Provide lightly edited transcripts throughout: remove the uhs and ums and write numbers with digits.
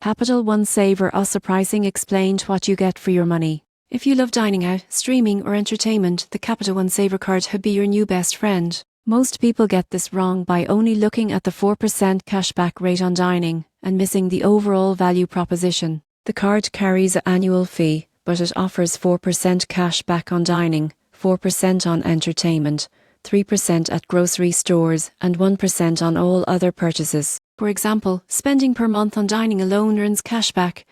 Capital One Savor us a pricing explained what you get for your money. If you love dining out, streaming or entertainment, the Capital One Savor card could be your new best friend. Most people get this wrong by only looking at the 4% cashback rate on dining and missing the overall value proposition. The card carries an annual fee, but it offers 4% cash back on dining, 4% on entertainment, 3% at grocery stores, and 1% on all other purchases. For example, spending per month on dining alone earns cash back,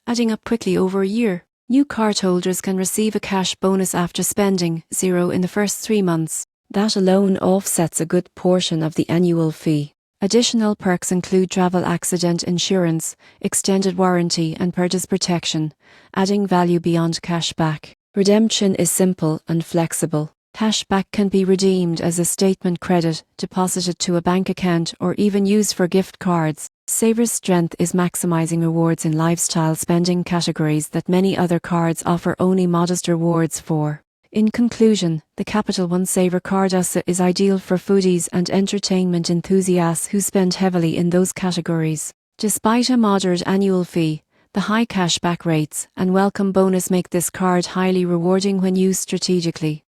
adding up quickly over a year. New cardholders can receive a cash bonus after spending $0 in the first 3 months. That alone offsets a good portion of the annual fee. Additional perks include travel accident insurance, extended warranty and purchase protection, adding value beyond cash back. Redemption is simple and flexible. Cash back can be redeemed as a statement credit, deposited to a bank account, or even used for gift cards. Savor's strength is maximizing rewards in lifestyle spending categories that many other cards offer only modest rewards for. In conclusion, the Capital One Savor card is ideal for foodies and entertainment enthusiasts who spend heavily in those categories. Despite a moderate annual fee, the high cashback rates and welcome bonus make this card highly rewarding when used strategically.